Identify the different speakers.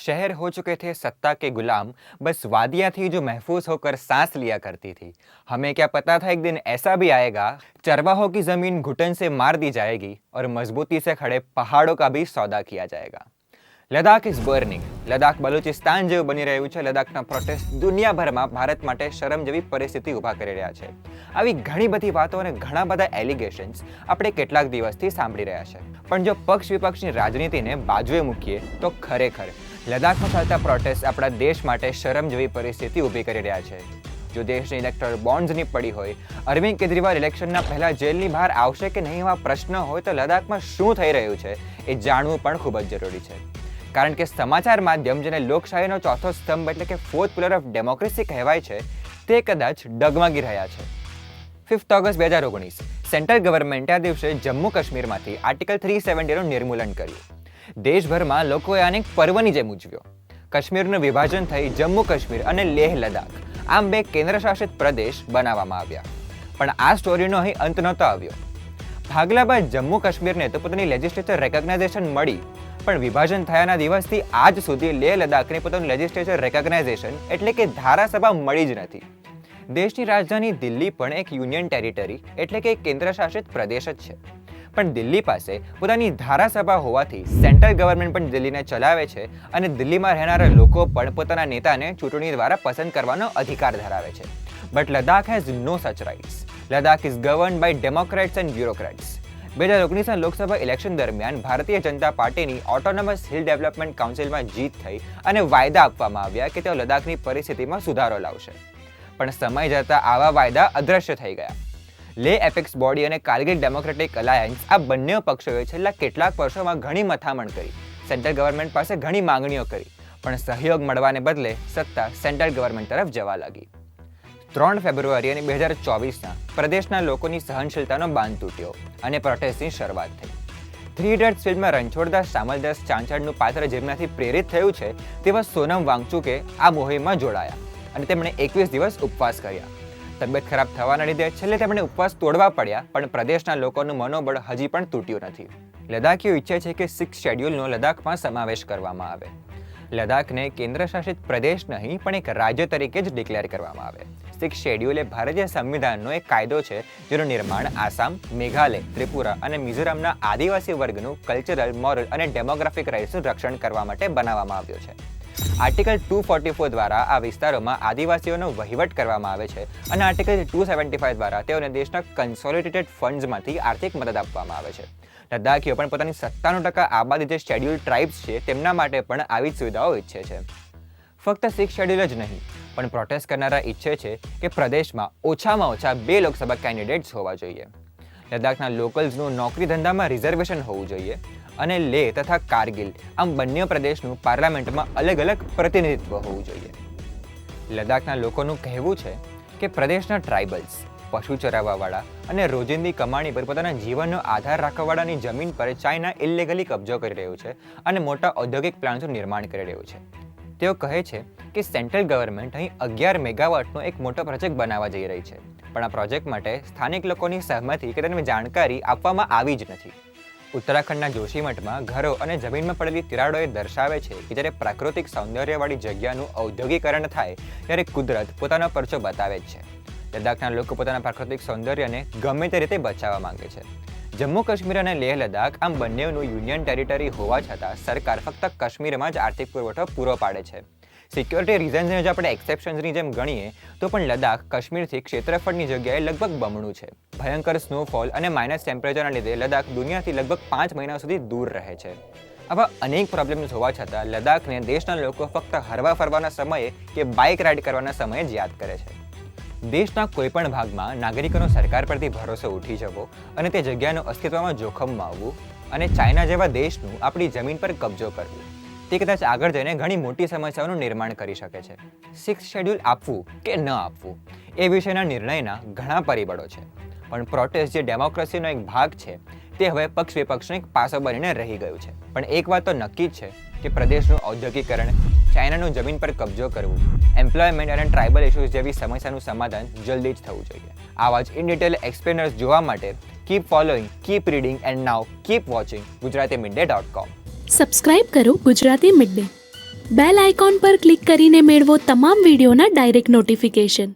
Speaker 1: शहर हो चुके थे सत्ता के गुलाम, बस वादियां थी जो महफूज होकर सांस लिया करती थी। हमें क्या पता था एक दिन ऐसा भी आएगा, चरवाहों की जमीन घुटन से मार दी जाएगी और मजबूती से खड़े पहाड़ों का भी सौदा किया जाएगा। Ladakh is burning. લદ્દાખ બલુચિસ્તાન જેવું બની રહ્યું છે. લદ્દાખના પ્રોટેસ્ટ દુનિયાભરમાં ભારત માટે શરમ જેવી પરિસ્થિતિ ઊભા કરી રહ્યા છે. આવી ઘણી બધી વાતો અને ઘણા બધા એલિગેશન્સ આપણે કેટલાક દિવસથી સાંભળી રહ્યા છે. પણ જો પક્ષ વિપક્ષની રાજનીતિને બાજુએ મૂકીએ તો ખરેખર લદ્દાખમાં ચાલતા પ્રોટેસ્ટ આપણા દેશ માટે શરમ જેવી પરિસ્થિતિ ઊભી કરી રહ્યા છે. જો દેશની ઇલેક્ટોરલ બોન્ડ્સની પડી હોય, અરવિંદ કેજરીવાલ ઇલેક્શનના પહેલા જેલની બહાર આવશે કે નહીં એવા પ્રશ્ન હોય, તો લદ્દાખમાં શું થઈ રહ્યું છે એ જાણવું પણ ખૂબ જ જરૂરી છે. કારણ કે સમાચાર માધ્યમ જેને લોકશાહીનો ચોથો સ્તંભ એટલે કે ફોર્થ પિલર ઓફ ડેમોક્રેસી કહેવાય છે, તે કદાચ ડગમગી રહ્યા છે. 5 ઓગસ્ટ 2019 સેન્ટ્રલ ગવર્મેન્ટે આ દિવસે જમ્મુ કાશ્મીરમાંથી આર્ટિકલ 370નું નિર્મૂલન કર્યું. દેશભરમાં લોકોએ આને એક પર્વની જેમ ઉજવ્યો. કાશ્મીરનું વિભાજન થઈ જમ્મુ કાશ્મીર અને લેહ લદ્દાખ આમ બે કેન્દ્રશાસિત પ્રદેશ બનાવવામાં આવ્યા. પણ આ સ્ટોરીનો અહીં અંત નહોતો આવ્યો. ભાગલા બાદ જમ્મુ કાશ્મીરને તો પોતાની લેજિસ્લેચર રેકોગ્નાઇઝેશન મળી, પણ વિભાજન થયાના દિવસથી આજ સુધી લેહ લદ્દાખને પોતાનું લેજિસ્લેચર રેકોગ્નાઇઝેશન એટલે કે ધારાસભા મળી જ નથી. દેશની રાજધાની દિલ્હી પણ એક યુનિયન ટેરિટરી એટલે કે એક કેન્દ્રશાસિત પ્રદેશ જ છે. પણ દિલ્હી પાસે પોતાની ધારાસભા હોવાથી સેન્ટ્રલ ગવર્મેન્ટ પણ દિલ્હીને ચલાવે છે અને દિલ્હીમાં રહેનારા લોકો પણ પોતાના નેતાને ચૂંટણી દ્વારા પસંદ કરવાનો અધિકાર ધરાવે છે. But Ladakh has no such rights. Ladakh is governed by democrats and bureaucrats. 2019ના લોકસભા ઇલેક્શન દરમિયાન ભારતીય જનતા પાર્ટીની ઓટોનોમસ હિલ ડેવલપમેન્ટ કાઉન્સિલમાં જીત થઈ અને વાયદા આપવામાં આવ્યા કે તેઓ લદ્દાખની પરિસ્થિતિમાં સુધારો લાવશે. પણ સમય જતાં આવા વાયદા અદ્રશ્ય થઈ ગયા. લેહ એપેક્સ બોડી અને કારગિલ ડેમોક્રેટિક અલાયન્સ આ બંને પક્ષોએ છેલ્લા કેટલાક વર્ષોમાં ઘણી મથામણ કરી, સેન્ટ્રલ ગવર્મેન્ટ પાસે ઘણી માંગણીઓ કરી, પણ સહયોગ મળવાને બદલે સત્તા સેન્ટ્રલ ગવર્મેન્ટ તરફ જવા લાગી. 3 ફેબ્રુઆરી 2024ના પ્રદેશના લોકોની સહનશીલતાનો બાંધ તૂટ્યો અને પ્રોટેસ્ટની શરૂઆત થઈ. 3 ઇડિયટ્સ ફિલ્મમાં રણછોડદાસ સામલદાસ ચાંચડનું પાત્ર જેમનાથી પ્રેરિત થયું છે, તેવા સોનમ વાંગચુકે આ મુહિમમાં જોડાયા અને તેમણે 21 દિવસ ઉપવાસ કર્યા. તબિયત ખરાબ થવાના લીધે છેલ્લે તેમણે ઉપવાસ તોડવા પડ્યા, પણ પ્રદેશના લોકોનું મનોબળ હજી પણ તૂટ્યું નથી. લદ્દાખીઓ ઈચ્છે છે કે 6 શેડ્યુલનો લદ્દાખમાં સમાવેશ કરવામાં આવે. લદ્દાખને કેન્દ્રશાસિત પ્રદેશ નહીં પણ એક રાજ્ય તરીકે જ ડિક્લેર કરવામાં આવે. 6 શેડ્યુલ એ ભારતીય સંવિધાનનો એક કાયદો છે જેનું નિર્માણ આસામ, મેઘાલય, ત્રિપુરા અને મિઝોરમના આદિવાસી વર્ગનું કલ્ચરલ, મોરલ અને ડેમોગ્રાફિક રાઇટ્સનું રક્ષણ કરવા માટે બનાવવામાં આવ્યો છે. આર્ટિકલ 244 દ્વારા આ વિસ્તારોમાં આદિવાસીઓનો વહીવટ કરવામાં આવે છે અને આર્ટિકલ 275 દ્વારા તેઓને દેશના કન્સોલિડેટેડ ફંડ્સમાંથી આર્થિક મદદ આપવામાં આવે છે. લદ્દાખીઓ પણ પોતાની 97% આબાદી જે શેડ્યુલ ટ્રાઇબ્સ છે તેમના માટે પણ આવી જ સુવિધાઓ ઈચ્છે છે. ફક્ત 6 શેડ્યુલ જ નહીં, પણ પ્રોટેસ્ટ કરનારા ઈચ્છે છે કે પ્રદેશમાં ઓછામાં ઓછા 2 લોકસભા કેન્ડિડેટ્સ હોવા જોઈએ. લદ્દાખના લોકલ્સનું નોકરી ધંધામાં રિઝર્વેશન હોવું જોઈએ અને લેહ તથા કારગિલ આમ બંને પ્રદેશનું પાર્લામેન્ટમાં અલગ અલગ પ્રતિનિધિત્વ હોવું જોઈએ. લદ્દાખના લોકોનું કહેવું છે કે પ્રદેશના ટ્રાઇબલ્સ, પશુ ચરાવવાવાળા અને રોજિંદી કમાણી પર પોતાના જીવનનો આધાર રાખવાવાળાની જમીન પર ચાઇના ઇલિગલી કબજો કરી રહ્યું છે અને મોટા ઔદ્યોગિક પ્લાન્ટનું નિર્માણ કરી રહ્યું છે. તેઓ કહે છે કે સેન્ટ્રલ ગવર્મેન્ટ અહીં 11 મેગાવોટનો એક મોટો પ્રોજેક્ટ બનાવવા જઈ રહી છે, પણ આ પ્રોજેક્ટ માટે સ્થાનિક લોકોની સહમતિ કે તેની જાણકારી આપવામાં આવી જ નથી. ઉત્તરાખંડના જોશીમઠમાં ઘરો અને જમીનમાં પડેલી તિરાડોએ દર્શાવે છે કે જ્યારે પ્રાકૃતિક સૌંદર્યવાળી જગ્યાનું ઔદ્યોગિકરણ થાય ત્યારે કુદરત પોતાનો પરચો બતાવે જ છે. લદ્દાખના લોકો પોતાના પ્રાકૃતિક સૌંદર્યને ગમે તે રીતે બચાવવા માંગે છે. જમ્મુ કાશ્મીર અને લેહ લદ્દાખ આમ બંનેનું યુનિયન ટેરિટરી હોવા છતાં સરકાર ફક્ત કાશ્મીરમાં જ આર્થિક પુરવઠો પૂરો પાડે છે. સિક્યોરિટી રીઝન્સને જો આપણે એક્સેપ્શન્સની જેમ ગણીએ તો પણ લદ્દાખ કાશ્મીરથી ક્ષેત્રફળની જગ્યાએ લગભગ બમણું છે. ભયંકર સ્નોફોલ અને માઇનસ ટેમ્પરેચરના લીધે લદ્દાખ દુનિયાથી લગભગ 5 મહિના સુધી દૂર રહે છે. આવા અનેક પ્રોબ્લેમ્સ હોવા છતાં લદ્દાખને દેશના લોકો ફક્ત હરવા ફરવાના સમયે કે બાઇક રાઇડ કરવાના સમયે જ યાદ કરે છે. દેશના કોઈપણ ભાગમાં નાગરિકોનો સરકાર પરથી ભરોસો ઉઠી જવો અને તે જગ્યાનું અસ્તિત્વમાં જોખમમાં આવવું અને ચાઇના જેવા દેશનું આપણી જમીન પર કબજો કરવું, તે કદાચ આગળ જઈને ઘણી મોટી સમસ્યાઓનું નિર્માણ કરી શકે છે. 6 શેડ્યુલ આપવું કે ન આપવું એ વિષયના નિર્ણયના ઘણા પરિબળો છે, પણ પ્રોટેસ્ટ જે ડેમોક્રેસીનો એક ભાગ છે તે હવે પક્ષ વિપક્ષનો એક પાસો બનીને રહી ગયું છે. પણ એક વાત તો નક્કી જ છે કે પ્રદેશનું ઔદ્યોગિકરણ, ચાઇનાનું જમીન પર કબજો કરવું, એમ્પ્લોયમેન્ટ અને ટ્રાઇબલ ઇશ્યુઝ જેવી સમસ્યાનું સમાધાન જલ્દી જ થવું જોઈએ. આવા જ ઇન ડિટેલ એક્સપ્લેનર્સ જોવા માટે keep following, keep reading and now keep watching ગુજરાતીમીડડે.com.
Speaker 2: સબસ્ક્રાઇબ કરો Gujarati mid day. Bell icon પર ક્લિક કરીને મેળવો તમામ વિડીયોના ડાયરેક્ટ નોટિફિકેશન.